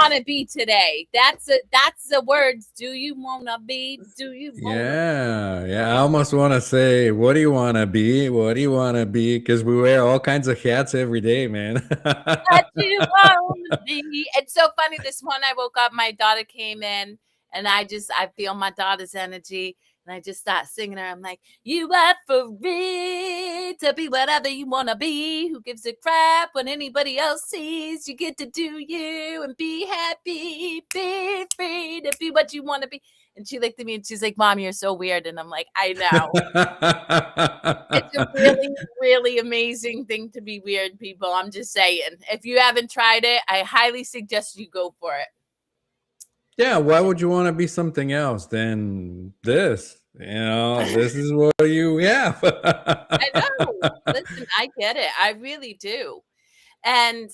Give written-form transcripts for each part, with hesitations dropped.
want to be today? That's the words. Do you want to be? Do you want to Yeah. I almost want to say, what do you want to be? What do you want to be? Because we wear all kinds of hats every day, man. what you want to be? It's so funny. This morning I woke up, my daughter came in, and I feel my daughter's energy. And I just start singing her. I'm like, you are free to be whatever you want to be. Who gives a crap when anybody else sees? You get to do you and be happy. Be free to be what you want to be. And she looked at me and she's like, Mom, you're so weird. And I'm like, I know. It's a really, really amazing thing to be weird, people. I'm just saying. If you haven't tried it, I highly suggest you go for it. Yeah, why would you want to be something else than this? This is what you have. I know. Listen, I get it. I really do. And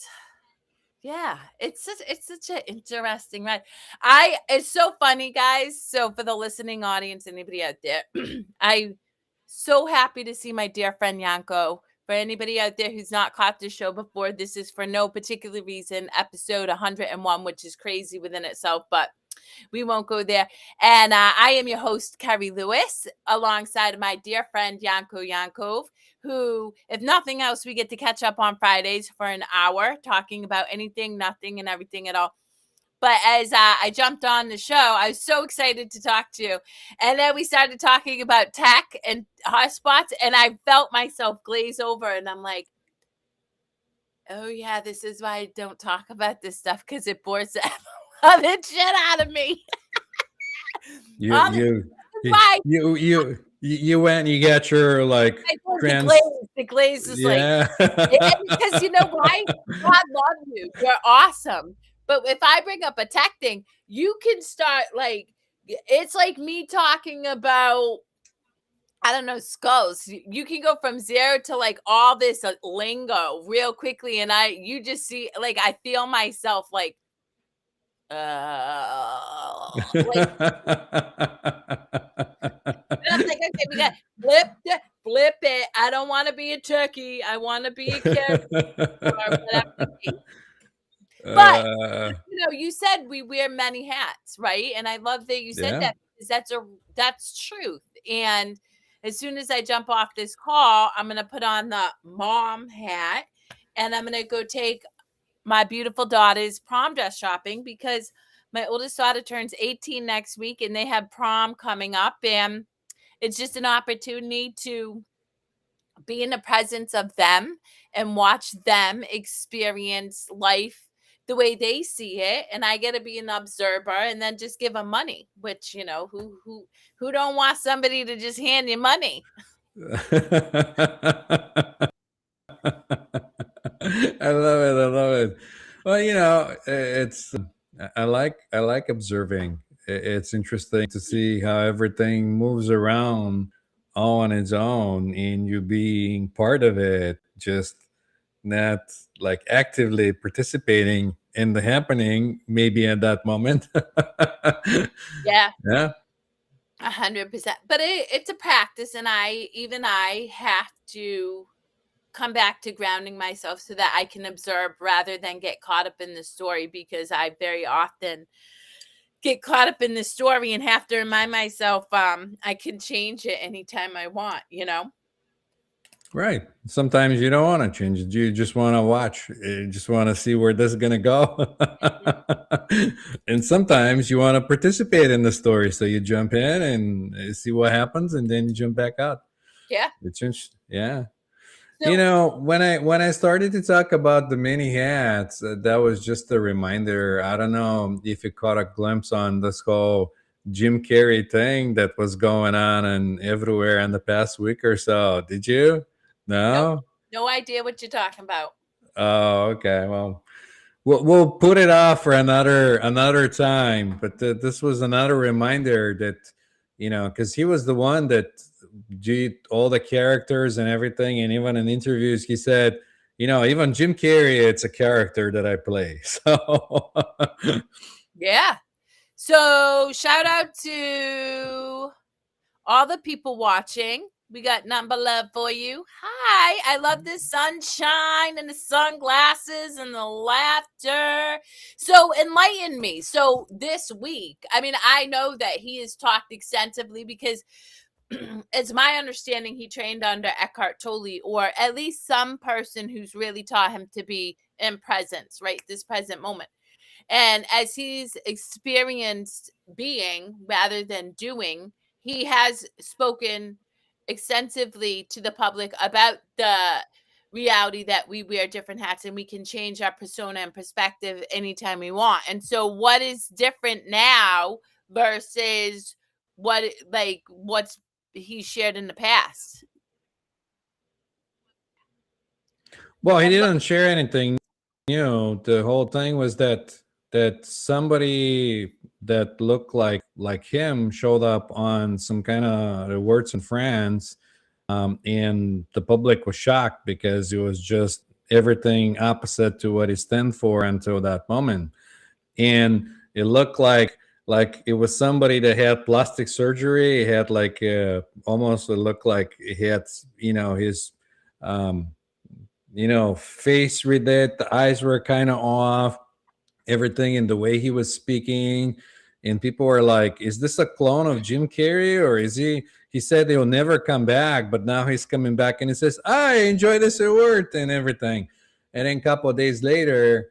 yeah, it's such an interesting ride. It's so funny, guys. So for the listening audience, anybody out there, I so happy to see my dear friend Yanko. For anybody out there who's not caught the show before, this is for no particular reason, episode 101, which is crazy within itself, but we won't go there. And I am your host, Kerri Lewis, alongside my dear friend Yanko Yankov, who, if nothing else, we get to catch up on Fridays for an hour, talking about anything, nothing, and everything at all. But as I jumped on the show, I was so excited to talk to you. And then we started talking about tech and hotspots, and I felt myself glaze over. And I'm like, oh, yeah, this is why I don't talk about this stuff, because it bores the shit out of me. You went and you got your the glaze is like, because you know why? God loves you. You're awesome. But if I bring up a tech thing, you can start like, it's like me talking about, I don't know, skulls. You can go from zero to like all this lingo real quickly. And you just see, like, I feel myself like, like, I'm like, okay, we got flip it. I don't want to be a turkey. I want to be a kid or whatever it be. But you said we wear many hats, right? And I love that you said that, because that's truth. And as soon as I jump off this call, I'm gonna put on the mom hat and I'm gonna go take my beautiful daughter's prom dress shopping, because my oldest daughter turns 18 next week and they have prom coming up, and it's just an opportunity to be in the presence of them and watch them experience life the way they see it, and I get to be an observer and then just give them money, which, who don't want somebody to just hand you money? I love it. Well, it's I like observing. It's interesting to see how everything moves around all on its own, and you being part of it, just not like actively participating in the happening, maybe at that moment. Yeah. Yeah. 100%. But it's a practice, and I have to come back to grounding myself so that I can observe rather than get caught up in the story, because I very often get caught up in the story and have to remind myself I can change it anytime I want, Right. Sometimes you don't want to change it. You just want to watch. You just want to see where this is going to go. And sometimes you want to participate in the story. So you jump in and see what happens, and then you jump back out. Yeah. It's interesting. Yeah. So, when I started to talk about the mini hats, that was just a reminder. I don't know if you caught a glimpse on this whole Jim Kerri thing that was going on and everywhere in the past week or so. Did you? No? No idea what you're talking about. Oh, okay. Well, we'll put it off for another time. But this was another reminder that, because he was the one that did all the characters and everything, and even in interviews he said, even Jim Carrey, it's a character that I play. So yeah. So shout out to all the people watching. We got number love for you. Hi, I love the sunshine and the sunglasses and the laughter. So enlighten me. So this week, I mean, I know that he has talked extensively because it's my understanding he trained under Eckhart Tolle, or at least some person who's really taught him to be in presence, right? This present moment. And as he's experienced being rather than doing, he has spoken extensively to the public about the reality that we wear different hats and we can change our persona and perspective anytime we want. And so, what is different now versus what's he shared in the past? Well, he And what, didn't share anything new. The whole thing was that somebody that looked like him showed up on some kind of awards in France, and the public was shocked because it was just everything opposite to what he stand for until that moment. And it looked like it was somebody that had plastic surgery. He had like almost it looked like he had his um, face with it. The eyes were kind of off, everything in the way he was speaking. And people were like, is this a clone of Jim Carrey? Or is he said he'll never come back, but now he's coming back and he says, I enjoy this award and everything. And then a couple of days later,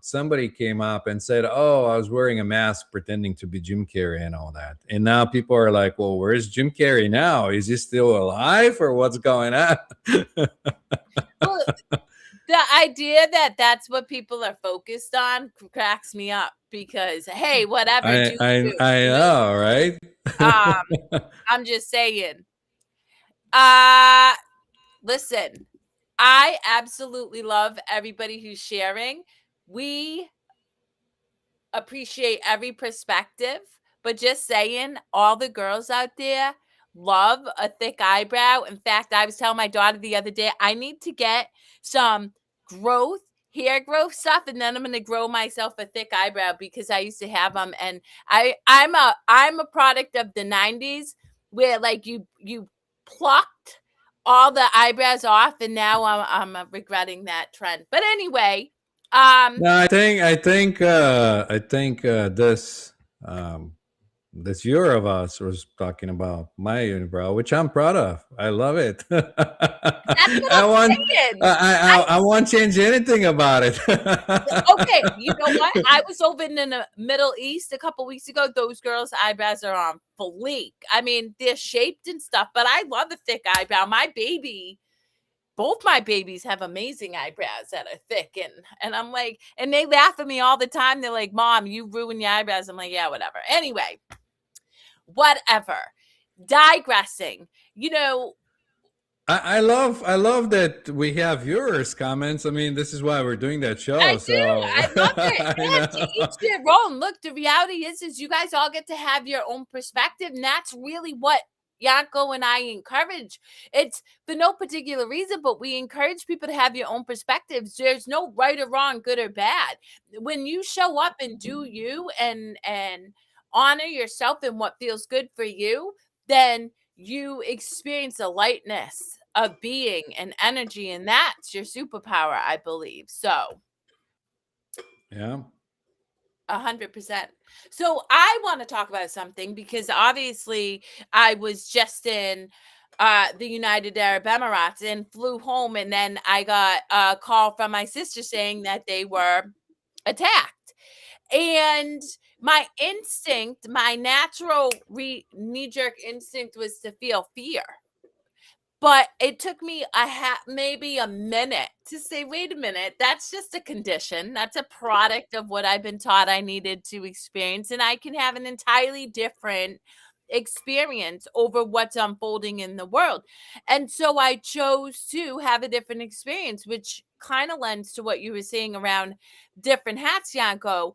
somebody came up and said, oh, I was wearing a mask pretending to be Jim Carrey and all that. And now people are like, well, where's Jim Carrey now? Is he still alive or what's going on? well, the idea that that's what people are focused on cracks me up because hey, whatever, do you? I You know, right? know, I'm just saying. Uh Listen, I absolutely love everybody who's sharing. We appreciate every perspective, but just saying, all the girls out there love a thick eyebrow. In fact, I was telling my daughter the other day, I need to get some growth, hair growth stuff, and then I'm going to grow myself a thick eyebrow because I used to have them. And I'm a product of the 90s where like you plucked all the eyebrows off, and now I'm regretting that trend. But anyway, um No, I think um, this year of us was talking about my unibrow, which I'm proud of. I love it. that's what I I'm want saying. I I won't change anything about it. Okay, you know what? I was over in the Middle East a couple weeks ago. Those girls' eyebrows are on fleek. I mean, they're shaped and stuff, but I love a thick eyebrow. Both my babies have amazing eyebrows that are thick, and I'm like, and they laugh at me all the time. They're like, "Mom, you ruin your eyebrows." I'm like, "Yeah, whatever." Anyway, whatever. Digressing. You know, I love that we have viewers comments. I mean, this is why we're doing that I show. do. So I love it. I And to know. each their own. Look, the reality is you guys all get to have your own perspective. And that's really what Yanko and I encourage. It's for no particular reason, but we encourage people to have your own perspectives. There's no right or wrong, good or bad. When you show up and do you and honor yourself and what feels good for you, then you experience a lightness of being and energy, and that's your superpower, I believe. So Yeah. 100%. So I want to talk about something because obviously I was just in the United Arab Emirates and flew home, and then I got a call from my sister saying that they were attacked. And my instinct, my natural knee jerk instinct was to feel fear. But it took me maybe a minute to say, "Wait a minute, that's just a condition. That's a product of what I've been taught I needed to experience, and I can have an entirely different experience over what's unfolding in the world." And so I chose to have a different experience, which kinda lends to what you were saying around different hats, Yanko.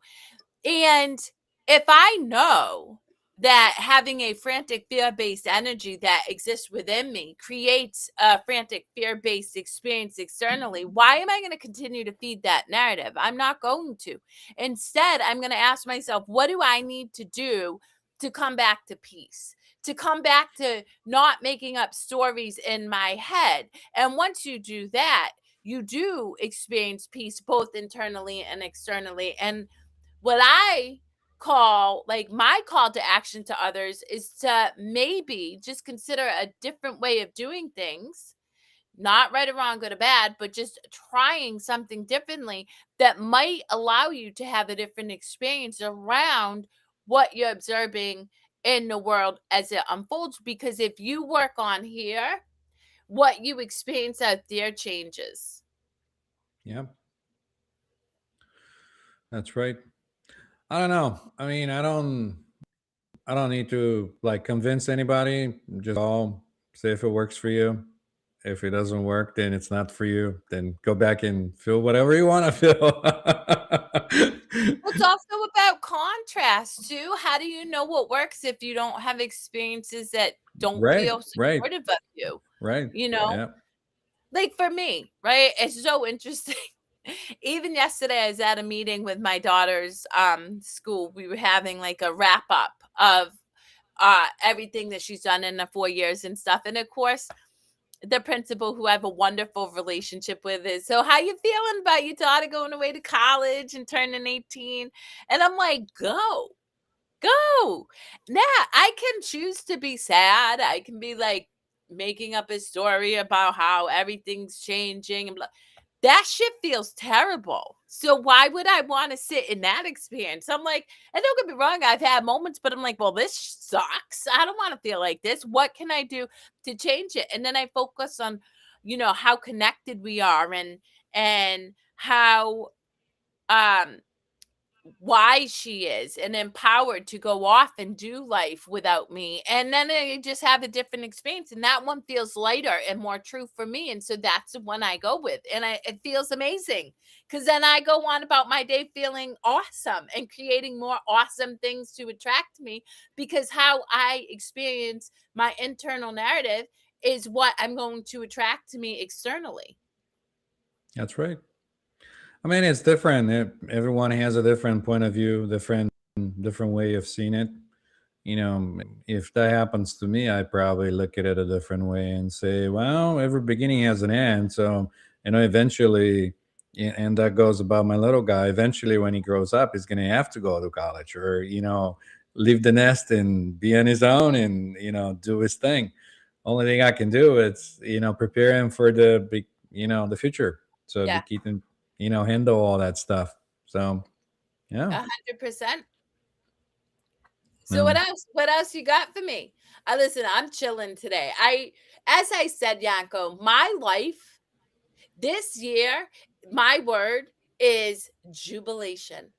And if I know that having a frantic fear-based energy that exists within me creates a frantic fear-based experience externally, why am I going to continue to feed that narrative? I'm not going to. Instead, I'm going to ask myself, what do I need to do to come back to peace? To come back to not making up stories in my head. And once you do that, you do experience peace both internally and externally. And what I call like my call to action to others is to maybe just consider a different way of doing things, not right or wrong, good or bad, but just trying something differently that might allow you to have a different experience around what you're observing in the world as it unfolds. Because if you work on here, what you experience out there changes. Yeah, that's right. I don't know. I mean, I don't need to like convince anybody. Just all say if it works for you. If it doesn't work, then it's not for you. Then go back and feel whatever you want to feel. Well, it's also about contrast too. How do you know what works if you don't have experiences that don't Right, feel right, supportive of you? right. You know, Yeah. like for me, right? It's so interesting. Even yesterday, I was at a meeting with my daughter's school. We were having like a wrap up of everything that she's done in the 4 years and stuff. And of course, the principal, who I have a wonderful relationship with, is, so how you feeling about your daughter going away to college and turning 18? And I'm like, go. Now I can choose to be sad. I can be like making up a story about how everything's changing and blah. That shit feels terrible. So why would I want to sit in that experience? I'm like, and don't get me wrong, I've had moments, but I'm like, well, this sucks. I don't want to feel like this. What can I do to change it? And then I focus on, how connected we are, and how um wise she is and empowered to go off and do life without me. And then I just have a different experience. And that one feels lighter and more true for me. And so that's the one I go with. And it feels amazing because then I go on about my day feeling awesome and creating more awesome things to attract me, because how I experience my internal narrative is what I'm going to attract to me externally. That's right. I mean, it's different. Everyone has a different point of view, different way of seeing it. You know, if that happens to me, I probably look at it a different way and say, well, every beginning has an end. So, eventually, and that goes about my little guy. Eventually, when he grows up, he's going to have to go to college or, leave the nest and be on his own and, do his thing. Only thing I can do is, prepare him for the big, the future. So Yeah, that he can, handle all that stuff. So, yeah. 100%. So what Um, else? What else you got for me? Listen, I'm chilling today. As I said, Yanko, my life this year, my word is jubilation.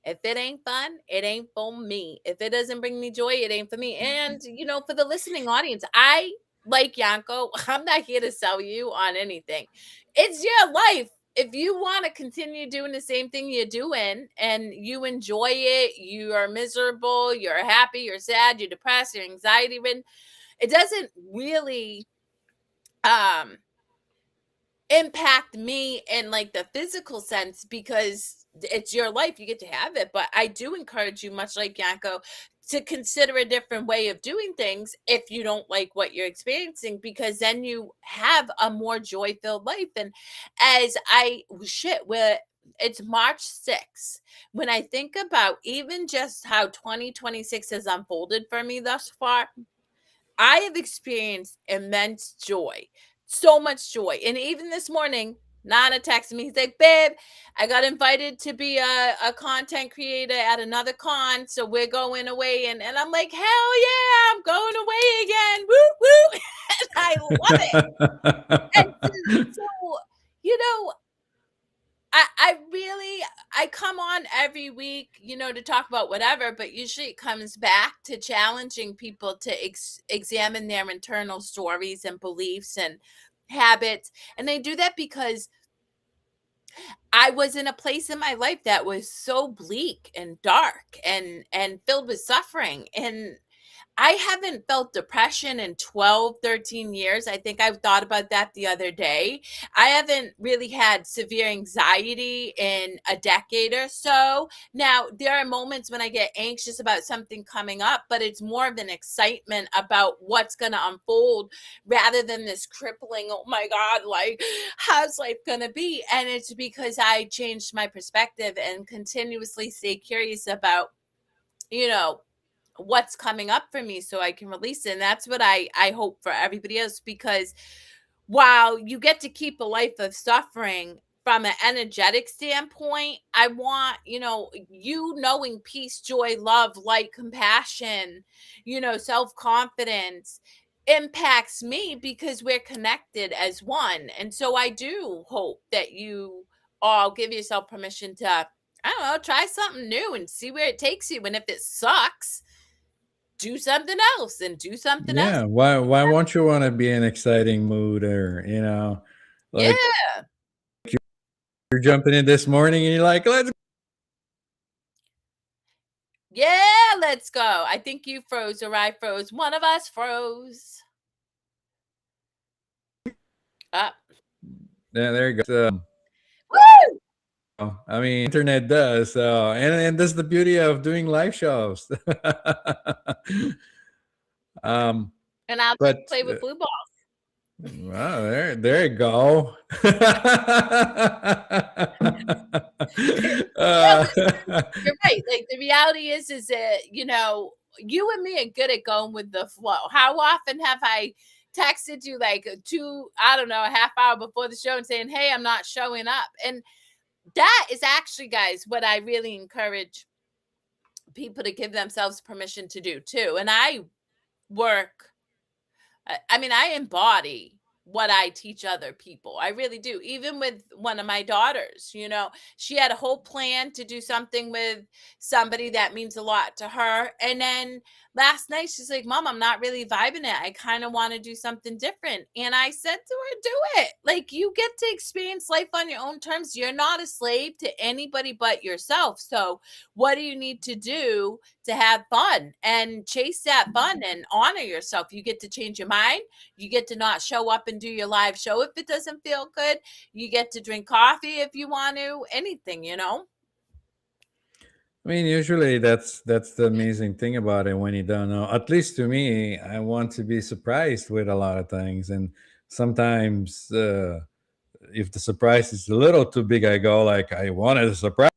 If it ain't fun, it ain't for me. If it doesn't bring me joy, it ain't for me. And for the listening audience, I like Yanko. I'm not here to sell you on anything. It's your life. If you want to continue doing the same thing you're doing and you enjoy it, you are miserable, you're happy, you're sad, you're depressed, you're anxiety ridden, it doesn't really um impact me in like the physical sense, because it's your life, you get to have it. But I do encourage you, much like Yanko, to consider a different way of doing things if you don't like what you're experiencing, because then you have a more joy-filled life. And as I shit with it's March 6th. When I think about even just how 2026 has unfolded for me thus far, I have experienced immense joy, so much joy. And even this morning, Nana texted me. He's like, babe, I got invited to be a content creator at another con. So we're going away. And I'm like, hell yeah, I'm going away again. Woo, woo. And I love it. And so, you know, I really I come on every week, to talk about whatever, but usually it comes back to challenging people to examine their internal stories and beliefs and habits. And they do that because I was in a place in my life that was so bleak and dark and filled with suffering. And I haven't felt depression in 12, 13 years. I think I've thought about that the other day. I haven't really had severe anxiety in a decade or so. Now, there are moments when I get anxious about something coming up, but it's more of an excitement about what's going to unfold rather than this crippling, oh my God, like, how's life going to be? And it's because I changed my perspective and continuously stay curious about, you know, what's coming up for me so I can release it. And that's what I hope for everybody else, because while you get to keep a life of suffering from an energetic standpoint, I want, you knowing peace, joy, love, light, compassion, self-confidence impacts me because we're connected as one. And so I do hope that you all give yourself permission to, I don't know, try something new and see where it takes you. And if it sucks, do something else and do something else. Yeah, why won't you want to be in exciting mood, or Yeah. like you're jumping in this morning and you're like, let's. Yeah, let's go. I think you froze or I froze. One of us froze. Up. Yeah, there you go. Woo! I mean, internet does. So, and that's the beauty of doing live shows. um, And I'll but just play with blue balls. wow, there you go. Yeah, uh, you're right. Like the reality is that, you and me are good at going with the flow. How often have I texted you like I don't know, a half hour before the show and saying, hey, I'm not showing up? And that is actually, guys, what I really encourage people to give themselves permission to do too. And I work, I mean, I embody what I teach other people. I really do. Even with one of my daughters, she had a whole plan to do something with somebody that means a lot to her. And then last night, she's like, Mom, I'm not really vibing it. I kind of want to do something different. And I said to her, do it. Like, you get to experience life on your own terms. You're not a slave to anybody but yourself. So, what do you need to do to have fun and chase that fun and honor yourself? You get to change your mind. You get to not show up and do your live show if it doesn't feel good. You get to drink coffee if you want to, anything. I mean, usually that's the amazing thing about it when you don't know. At least to me, I want to be surprised with a lot of things, and sometimes if the surprise is a little too big, I go like, I wanted a surprise,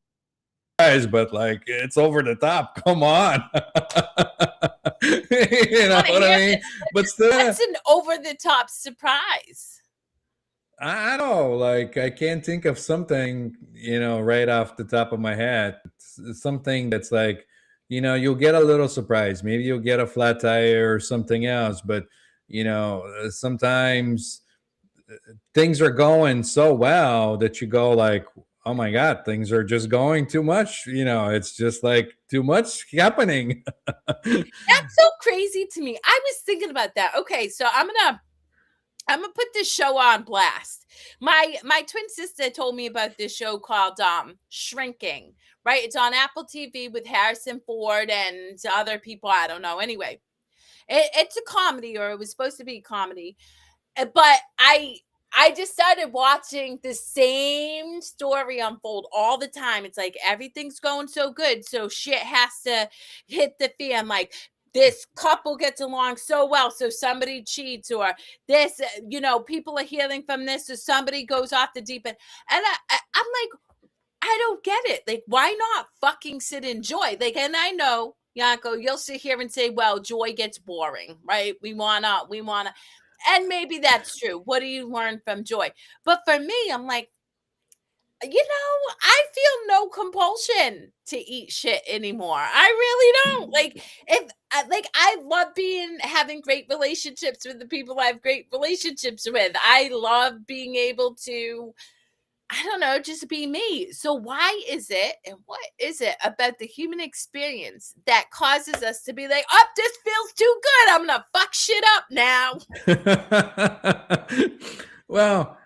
but like it's over the top. Come on, you I know want to what I hear mean? it. But still, What's an over the top surprise? I don't know. Like I can't think of something, right off the top of my head. It's something that's like, you'll get a little surprise. Maybe you'll get a flat tire or something else. But sometimes things are going so well that you go like, oh my god, things are just going too much. It's just like too much happening. That's so crazy to me. I was thinking about that. Okay, so I'm gonna put this show on blast. My twin sister told me about this show called Shrinking. Right, it's on Apple TV with Harrison Ford and other people. I don't know. Anyway, it's a comedy, or it was supposed to be a comedy. But I just started watching the same story unfold all the time. It's like everything's going so good, so shit has to hit the fan. Like this couple gets along so well, so somebody cheats, or this, people are healing from this, so somebody goes off the deep end. And I'm like, I don't get it. Like, why not fucking sit in joy? Like, and I know, Yanko, you'll sit here and say, well, joy gets boring, right? We wanna, and maybe that's true. What do you learn from joy? But for me, I'm like, I feel no compulsion to eat shit anymore. I really don't. Like, if like I love having great relationships with the people I have great relationships with. I love being able to, I don't know, just be me. So why is it, and what is it about the human experience that causes us to be like, oh, this feels too good. I'm gonna fuck shit up now. Well,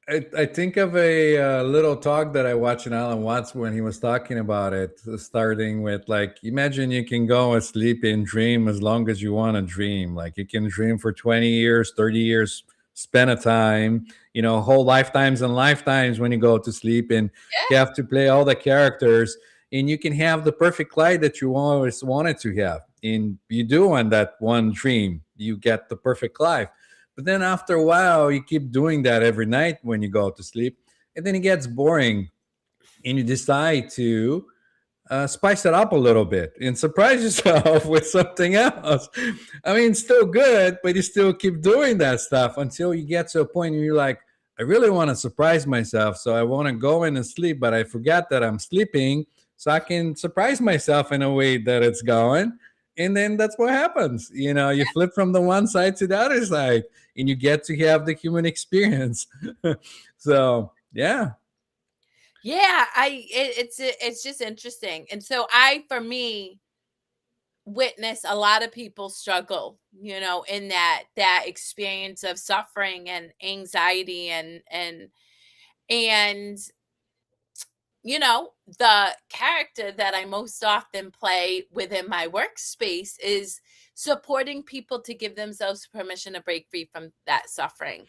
I think of a little talk that I watched in Alan Watts when he was talking about it, starting with like, imagine you can go and sleep and dream as long as you want to dream. Like you can dream for 20 years, 30 years, spend a time, whole lifetimes and lifetimes when you go to sleep, and you Yeah. have to play all the characters, and you can have the perfect life that you always wanted to have. And you do on that one dream, you get the perfect life. But then after a while, you keep doing that every night when you go to sleep, and then it gets boring, and you decide to spice it up a little bit and surprise yourself with something else. I mean, still good, but you still keep doing that stuff until you get to a point where you're like, I really want to surprise myself. So I want to go in and sleep, but I forgot that I'm sleeping. So I can surprise myself in a way that it's going. And then that's what happens. You flip from the one side to the other side, and you get to have the human experience. So, yeah. Yeah, it's just interesting. And so for me, witness a lot of people struggle, in that experience of suffering and anxiety and the character that I most often play within my workspace is supporting people to give themselves permission to break free from that suffering,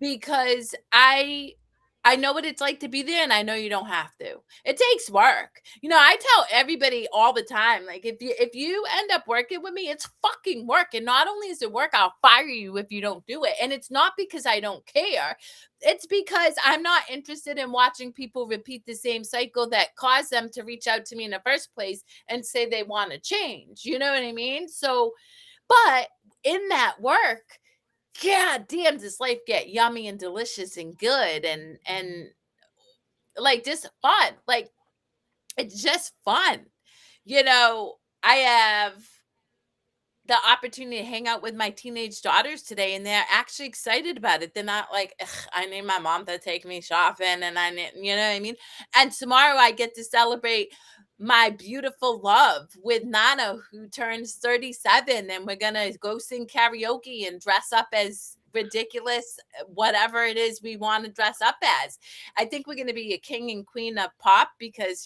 because I know what it's like to be there, and I know you don't have to. It takes work. I tell everybody all the time, like, if you end up working with me, it's fucking work. And not only is it work, I'll fire you if you don't do it. And it's not because I don't care. It's because I'm not interested in watching people repeat the same cycle that caused them to reach out to me in the first place and say they want to change. You know what I mean? So, but in that work, god damn, does life get yummy and delicious and good and like just fun. Like it's just fun. I have the opportunity to hang out with my teenage daughters today, and they're actually excited about it. They're not like, "Ugh, I need my mom to take me shopping, and I need," you know what I mean? And tomorrow I get to celebrate my beautiful love with Nana, who turns 37, and we're gonna go sing karaoke and dress up as ridiculous, whatever it is we want to dress up as. I think we're gonna be a king and queen of pop because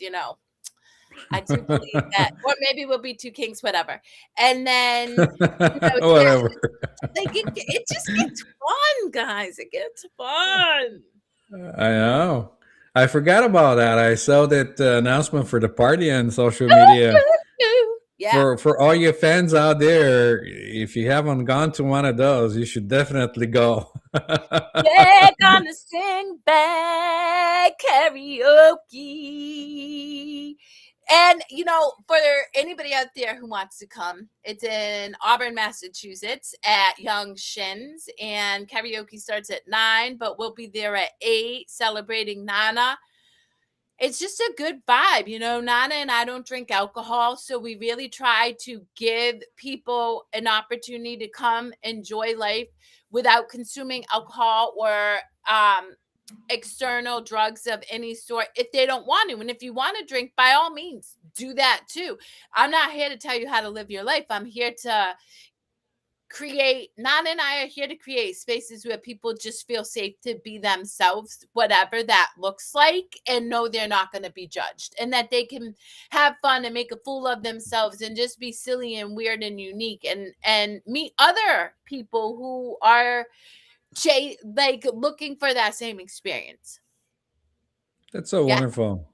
I do believe that, or maybe we'll be 2 kings, whatever. And then, Whatever. yeah, like, it just gets fun, guys, it gets fun. I know. I forgot about that. I saw that announcement for the party on social media. Yeah. For all your fans out there, if you haven't gone to one of those, you should definitely go. We're gonna sing back karaoke. And for anybody out there who wants to come, it's in Auburn, Massachusetts at Young Shins, and karaoke starts at 9, but we'll be there at 8 celebrating Nana. It's just a good vibe. Nana and I don't drink alcohol, so we really try to give people an opportunity to come enjoy life without consuming alcohol or external drugs of any sort if they don't want to. And if you want to drink, by all means, do that too. I'm not here to tell you how to live your life. I'm here to Nana and I are here to create spaces where people just feel safe to be themselves, whatever that looks like, and know they're not going to be judged, and that they can have fun and make a fool of themselves and just be silly and weird and unique and meet other people who are like looking for that same experience. That's so Yeah, wonderful.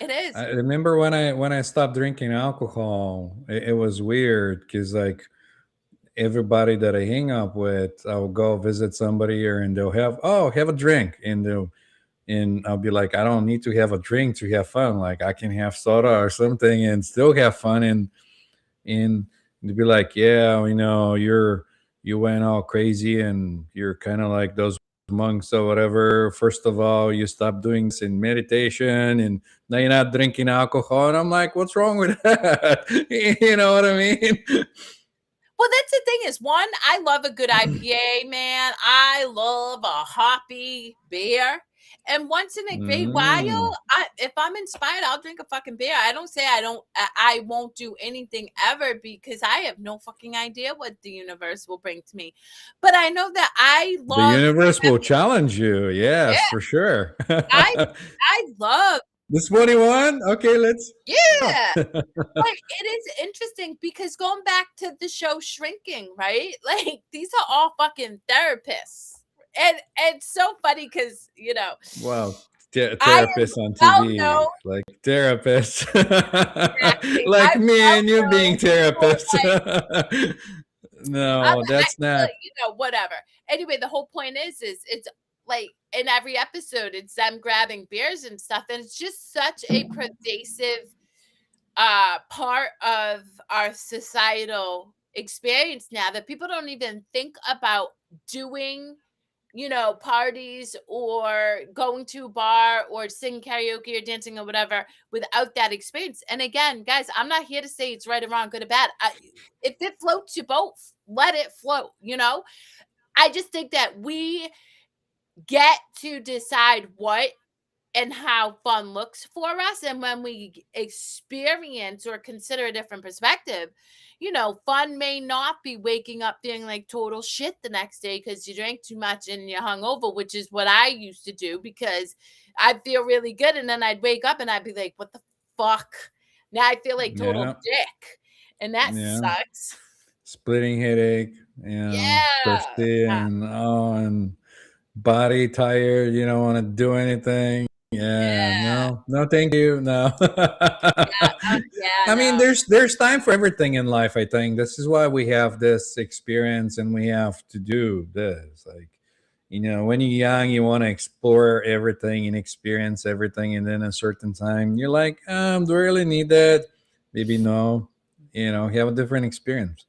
it is. I remember when I stopped drinking alcohol, it was weird because like everybody that I hang up with, I'll go visit somebody here and they'll have a drink, and I'll be like, I don't need to have a drink to have fun. Like I can have soda or something and still have fun. And they'd be like, yeah, you went all crazy and you're kind of like those monks or whatever. First of all, you stop doing this in meditation, and now you're not drinking alcohol. And I'm like, what's wrong with that? You know what I mean? Well, that's the thing is, I love a good IPA, man. I love a hoppy beer. And once in a great Mm. while, if I'm inspired, I'll drink a fucking beer. I don't say I won't do anything ever because I have no fucking idea what the universe will bring to me. But I know that I The love, universe will challenge you. yeah, Yes, for sure. I I love, This 21? Okay, let's go. yeah. But it is interesting because going back to the show Shrinking, right? Like these are all fucking therapists. And it's so funny because, Wow. I am Therapists on well TV, known. like therapists, Exactly. like I'm me well and you being known for therapists. like, No, I that's feel not. like, whatever. Anyway, the whole point is it's like in every episode, it's them grabbing beers and stuff, and it's just such a pervasive part of our societal experience now that people don't even think about doing, parties or going to a bar or singing karaoke or dancing or whatever without that experience. And again, guys, I'm not here to say it's right or wrong, good or bad. If it floats you both, let it float. I just think that we get to decide what and how fun looks for us. And when we experience or consider a different perspective, fun may not be waking up feeling like total shit the next day because you drank too much and you're hungover, which is what I used to do because I'd feel really good. And then I'd wake up and I'd be like, what the fuck? Now I feel like total Yeah, dick. And that yeah. sucks. Splitting headache, Yeah. thirsty, and body tired. You don't want to do anything. Yeah, Yeah. no, thank you. No. Yeah. I mean, No. there's time for everything in life. I think this is why we have this experience and we have to do this. Like, when you're young, you want to explore everything and experience everything, and then a certain time, you're like, do I really need that? Maybe no. You have a different experience.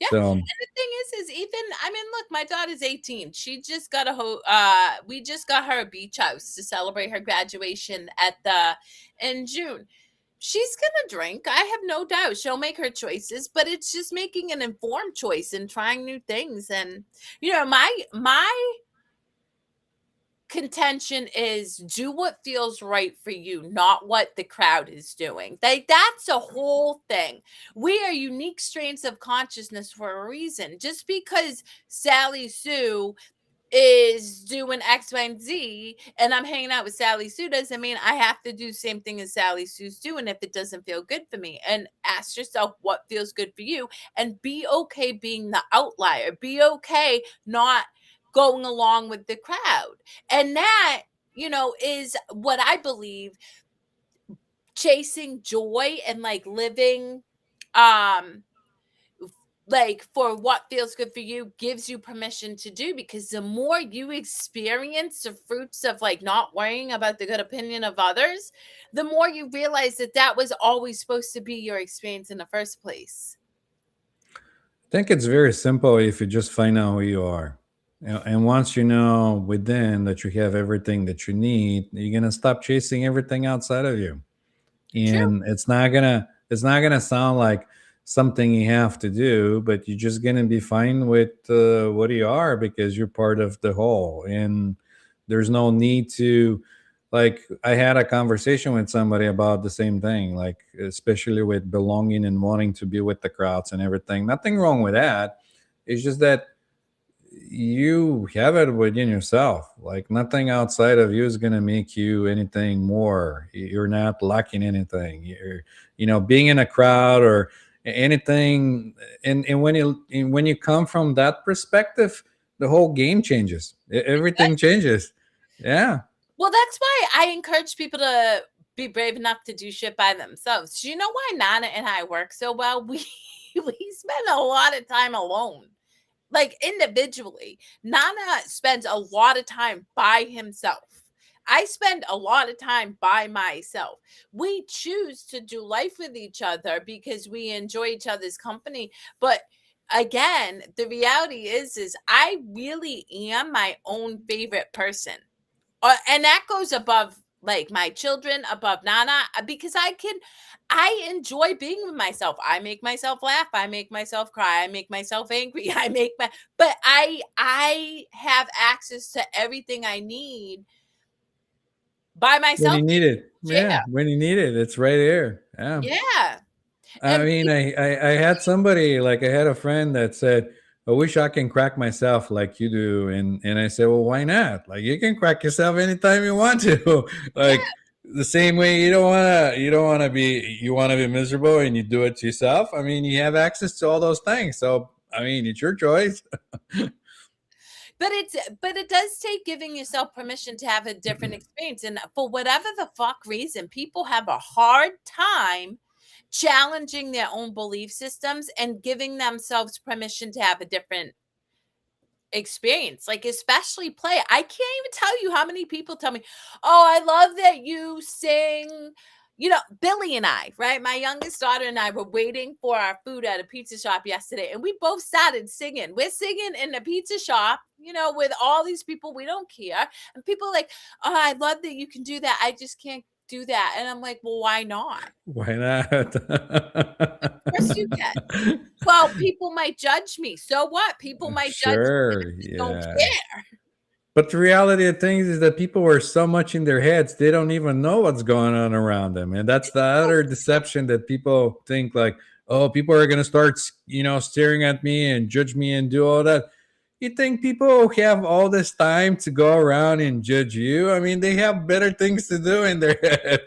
Yeah, So and the thing is even I mean, look, my daughter's 18. She just got we just got her a beach house to celebrate her graduation in June. She's gonna drink. I have no doubt she'll make her choices, but it's just making an informed choice and trying new things. And my contention is do what feels right for you, not what the crowd is doing. That's a whole thing. We are unique strains of consciousness for a reason. Just because Sally Sue is doing X, Y, and Z, and I'm hanging out with Sally Sue doesn't mean I have to do the same thing as Sally Sue's doing if it doesn't feel good for me. And ask yourself what feels good for you and be okay being the outlier. Be okay not going along with the crowd. And that, is what I believe chasing joy and like living um like for what feels good for you gives you permission to do because the more you experience the fruits of like not worrying about the good opinion of others, the more you realize that that was always supposed to be your experience in the first place. I think it's very simple if you just find out who you are. And once you know within that you have everything that you need, you're gonna stop chasing everything outside of you. True. And it's not gonna sound like something you have to do, but you're just gonna be fine with what you are because you're part of the whole. And there's no need to, like, I had a conversation with somebody about the same thing, like especially with belonging and wanting to be with the crowds and everything. Nothing wrong with that. It's just that you have it within yourself. Like nothing outside of you is gonna make you anything more. You're not lacking anything. Being in a crowd or anything. And when you come from that perspective, the whole game changes. Everything changes. Yeah. Well, that's why I encourage people to be brave enough to do shit by themselves. Do you know why Nana and I work so well? We spend a lot of time alone, like individually. Nana spends a lot of time by himself. I spend a lot of time by myself. We choose to do life with each other because we enjoy each other's company. But again, the reality is I really am my own favorite person. And that goes above like my children, above Nana, because I enjoy being with myself. I make myself laugh. I make myself cry. I make myself angry. But I have access to everything I need by When myself you in need it. the chair. Yeah, when you need it, it's right there. Yeah. Yeah. I And mean, I had somebody, like, I had a friend that said, "I wish I can crack myself like you do," and I said, "Well, why not? Like, you can crack yourself anytime you want to." yeah, Like, the same way you don't wanna be, you wanna be miserable and you do it to yourself. I mean, you have access to all those things, so I mean, it's your choice. but it does take giving yourself permission to have a different experience, and for whatever the fuck reason, people have a hard time challenging their own belief systems and giving themselves permission to have a different experience, like, especially play. I can't even tell you how many people tell me, "Oh, I love that you sing." Billy and I, right? My youngest daughter and I were waiting for our food at a pizza shop yesterday, and we both started singing. We're singing in the pizza shop, with all these people. We don't care. And people are like, "Oh, I love that you can do that. I just can't do that." And I'm like, "Well, why not?" Why not? Of course you can. Well, people might judge me. So what? People might judge me, and I Sure, just don't yeah. care. But the reality of things is that people are so much in their heads, they don't even know what's going on around them. And that's the other deception, that people think like, oh, people are going to start, staring at me and judge me and do all that. You think people have all this time to go around and judge you? I mean, they have better things to do in their head.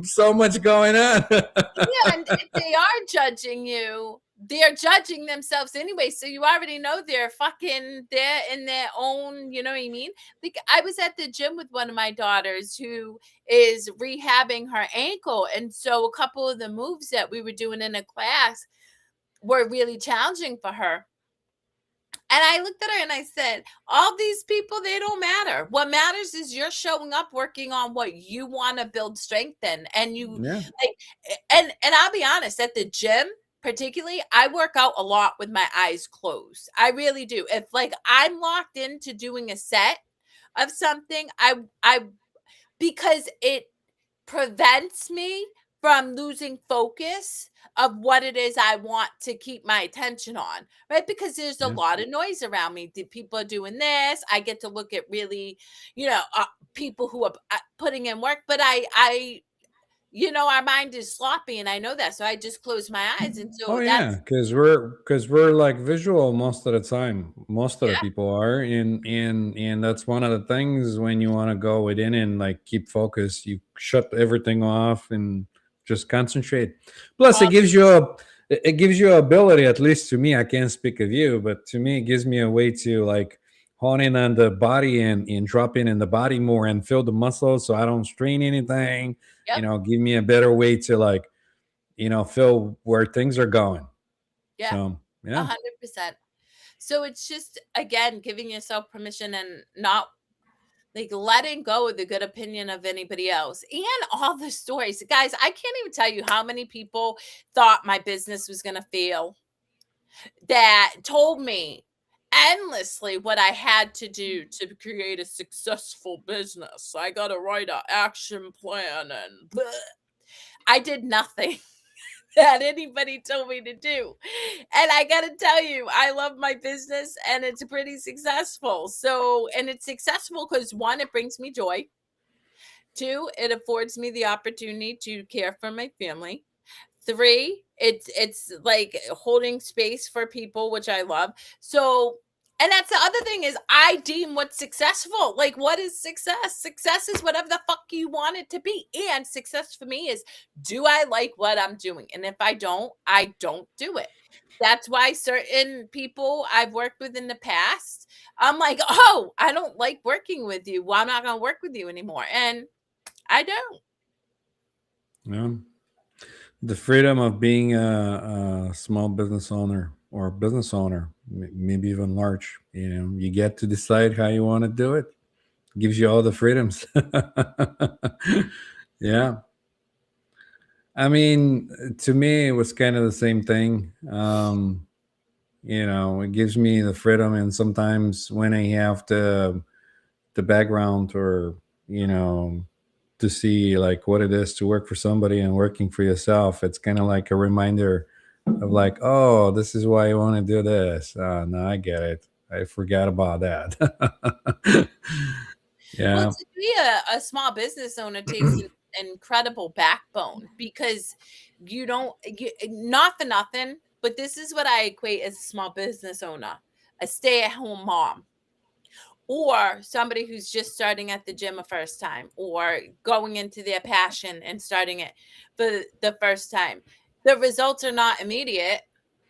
So much going on. Yeah, and if they are judging you, they're judging themselves anyway. So you already know they're in their own, you know what I mean? Like, I was at the gym with one of my daughters who is rehabbing her ankle. And so a couple of the moves that we were doing in a class were really challenging for her. And I looked at her and I said, all these people, they don't matter. What matters is you're showing up, working on what you want to build strength in. And you Yeah. like, and I'll be honest, at the gym, particularly, I work out a lot with my eyes closed. I really do. If like I'm locked into doing a set of something, I because it prevents me from losing focus of what it is I want to keep my attention on, right? Because there's a Yeah. lot of noise around me. The people are doing this. I get to look at really, you know, uh, people who are putting in work, but our mind is sloppy, and I know that, so I just close my eyes, and Oh so yeah, that's because we're like visual most of the time. Most of the yeah, people are, and that's one of the things when you want to go within and like keep focus. You shut everything off and just concentrate. Plus, all it gives you ability. At least to me, I can't speak of you, but to me, it gives me a way to like hone in on the body and drop in the body more and feel the muscles, so I don't strain anything. yep, Give me a better way to like feel where things are going. yeah, So yeah, 100%. So it's just again giving yourself permission and not like letting go of the good opinion of anybody else and all the stories. Guys, I can't even tell you how many people thought my business was going to fail, that told me endlessly what I had to do to create a successful business. I got to write an action plan and bleh. I did nothing that anybody told me to do. And I got to tell you, I love my business and it's pretty successful. So, and it's successful because one, it brings me joy. Two, it affords me the opportunity to care for my family. Three, it's like holding space for people, which I love. So, and that's the other thing is I deem what's successful. Like, what is success? Success is whatever the fuck you want it to be. And success for me is, do I like what I'm doing? And if I don't do it. That's why certain people I've worked with in the past, I'm like, oh, I don't like working with you. Well, I'm not going to work with you anymore. And I don't. yeah. The freedom of being a small business owner or business owner, maybe even large. You get to decide how you want to do it. Gives you all the freedoms. Yeah. I mean, to me, it was kind of the same thing. It gives me the freedom, and sometimes when I have the background, or to see like what it is to work for somebody and working for yourself, it's kind of like a reminder of like, oh, this is why you want to do this. No, I get it. I forgot about that. Well, Yeah. to be a small business owner takes an incredible backbone because not for nothing, but this is what I equate as a small business owner, a stay-at-home mom, or somebody who's just starting at the gym a first time or going into their passion and starting it for the first time. The results are not immediate,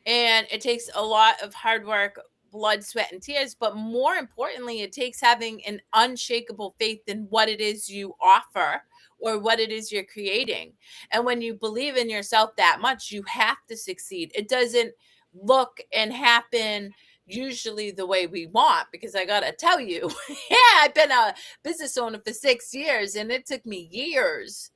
and it takes a lot of hard work, blood, sweat, and tears. But more importantly, it takes having an unshakable faith in what it is you offer or what it is you're creating. And when you believe in yourself that much, you have to succeed. It doesn't look and happen usually the way we want, because I gotta tell you, yeah, I've been a business owner for 6 years, and it took me years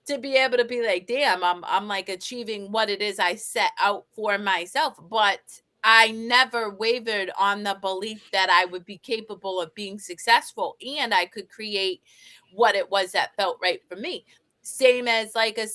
to be able to be like, damn, I'm like achieving what it is I set out for myself. But I never wavered on the belief that I would be capable of being successful and I could create what it was that felt right for me. Same as like a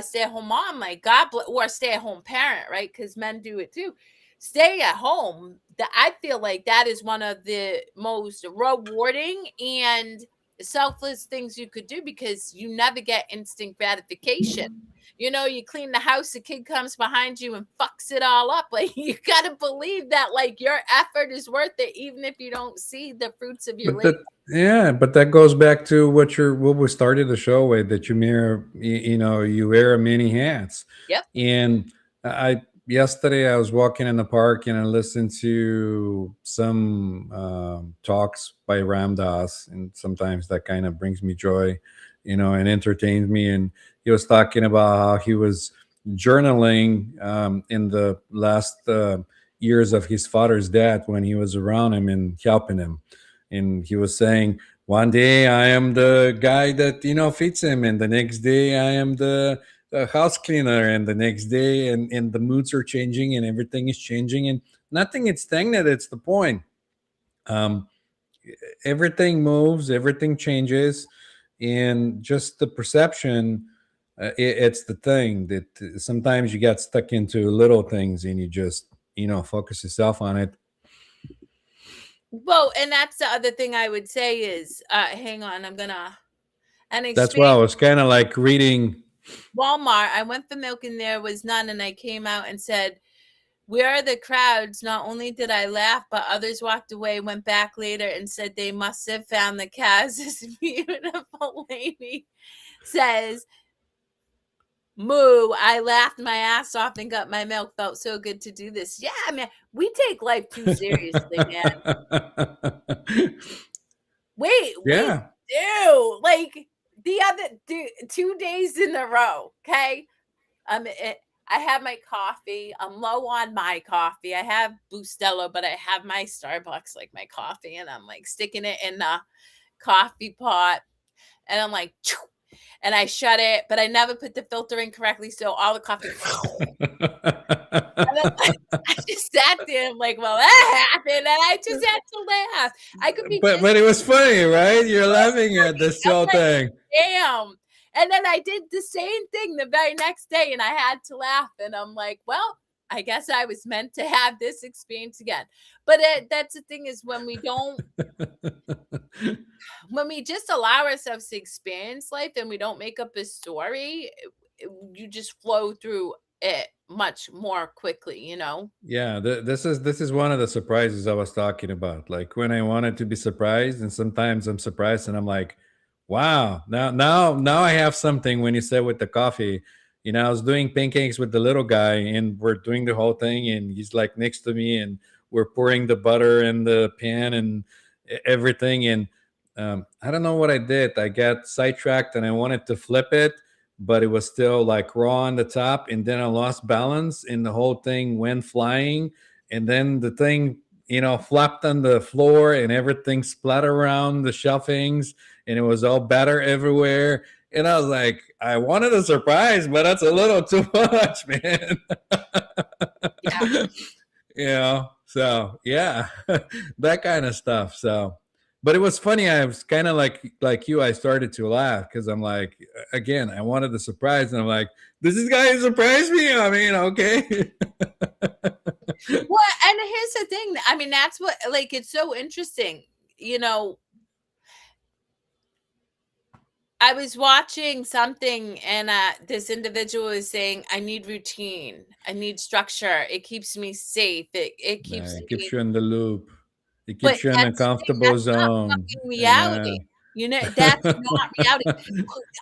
stay-at-home mom, like or a stay-at-home parent, right? Because men do it too. Stay at home. That I feel like that is one of the most rewarding and selfless things you could do because you never get instant gratification. You clean the house, the kid comes behind you and fucks it all up. Like, you got to believe that, like, your effort is worth it, even if you don't see the fruits of your But labor. that, yeah, but that goes back to what we started the show with, that you mirror, you wear many hats. Yep. And I yesterday I was walking in the park and I listened to some talks by Ram Dass, and sometimes that kind of brings me joy, and entertains me. And he was talking about how he was journaling in the last years of his father's death, when he was around him and helping him. And he was saying, one day I am the guy that feeds him, and the next day I am the house cleaner, and the next day, and the moods are changing and everything is changing, and nothing is stagnant. It's the point. um Everything moves, everything changes, and just the perception, it's the thing that sometimes you get stuck into little things and you just focus yourself on it. Well, and that's the other thing I would say is, hang on, I'm gonna an That's why I experience. was kind of like reading. Walmart, I went for milk and there was none, and I came out and said, "Where are the crowds?" Not only did I laugh, but others walked away, went back later, and said they must have found the cows. This beautiful lady says, "Moo." I laughed my ass off and got my milk. Felt so good to do this. Yeah, man, we take life too seriously, man. We Yeah. do. Like, the other 2 days in a row, okay? I have my coffee. I'm low on my coffee. I have Bustelo, but I have my Starbucks, like my coffee, and I'm like sticking it in the coffee pot, and I'm like, "Choo," and I shut it, but I never put the filter in correctly, so all the coffee. And then I just sat there. I'm like, well, that happened, and I just had to laugh. I could be but just but it was funny, right? You're so laughing at funny. this I'm whole like, thing. damn. And then I did the same thing the very next day, and I had to laugh. And I'm like, well, I guess I was meant to have this experience again. But that's the thing, is when we just allow ourselves to experience life and we don't make up a story, you just flow through it much more quickly. Yeah, this is one of the surprises I was talking about. Like, when I wanted to be surprised, and sometimes I'm surprised, and I'm like, "Wow, now I have something." When you said with the coffee, I was doing pancakes with the little guy, and we're doing the whole thing, and he's like next to me, and we're pouring the butter in the pan and everything. And I don't know what I did. I got sidetracked, and I wanted to flip it, but it was still like raw on the top, and then I lost balance and the whole thing went flying, and then the thing flopped on the floor, and everything splattered around the shelvings, and it was all batter everywhere. And I was like, I wanted a surprise, but that's a little too much, man. Yeah. So yeah, that kind of stuff. So, but it was funny. I was kind of like you. I started to laugh because I'm like, again, I wanted the surprise, and I'm like, this is guy surprised me. I mean, okay. Well, and here's the thing. I mean, that's what, like, it's so interesting. You know, I was watching something and this individual is saying, I need routine. I need structure. It keeps me safe. It keeps It keeps me, you in the loop. It but keeps you in a that's the thing. comfortable That's not zone. fucking Yeah. reality. That's not reality.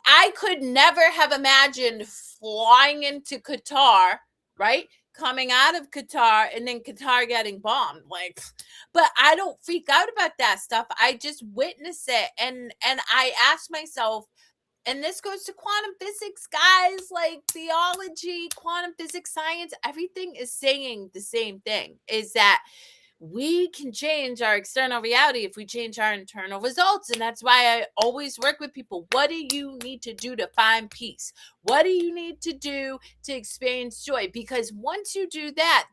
I could never have imagined flying into Qatar, right? Coming out of Qatar and then Qatar getting bombed. Like, but I don't freak out about that stuff. I just witness it and I ask myself, and this goes to quantum physics, guys, like theology, quantum physics, science, everything is saying the same thing, is that we can change our external reality if we change our internal results. And that's why I always work with people. What do you need to do to find peace? What do you need to do to experience joy? Because once you do that,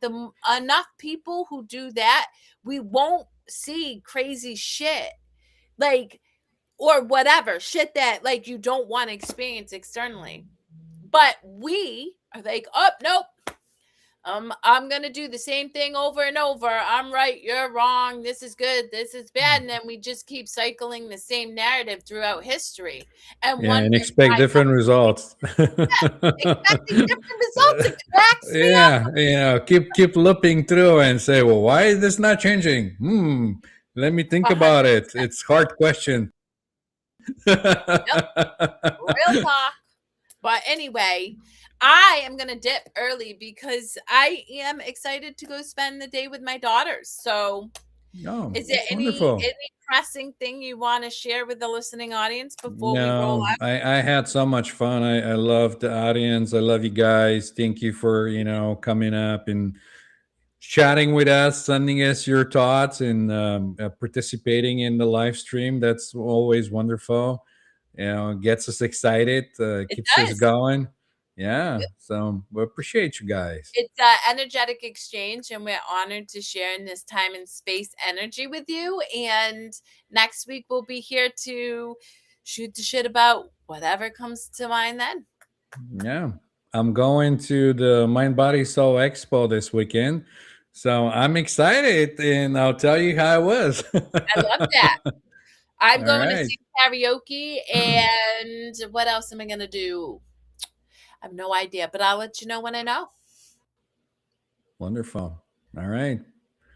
enough people who do that, we won't see crazy shit. Like, or whatever shit that like you don't want to experience externally. But we are like, oh nope, I'm gonna do the same thing over and over. I'm right, you're wrong, this is good, this is bad, and then we just keep cycling the same narrative throughout history and Yeah, wondering and expect why different results. expecting different results. It cracks me up. Yeah, keep looping through and say, well, why is this not changing? Let me think about it. 100%. It's hard question. Yep, real talk. But anyway, I am going to dip early because I am excited to go spend the day with my daughters. So, Oh, is there that's any wonderful. pressing thing you want to share with the listening audience before we roll No, out? I had so much fun. I love the audience. I love you guys. Thank you for, coming up and chatting with us, sending us your thoughts, and participating in the live stream. That's always wonderful. Gets us excited, It keeps us does. going. Yeah. So we appreciate you guys. It's energetic exchange, and we're honored to share in this time and space energy with you. And next week, we'll be here to shoot the shit about whatever comes to mind then. Yeah. I'm going to the Mind Body Soul Expo this weekend. So I'm excited and I'll tell you how it was. I love that. I'm All going to right. sing karaoke, and what else am I going to do? I have no idea, but I'll let you know when I know. Wonderful. All right.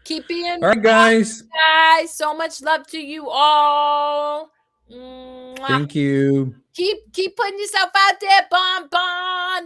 Keep being All right, guys. guys. So much love to you all. Mwah. Thank you. Keep putting yourself out there, bon bon.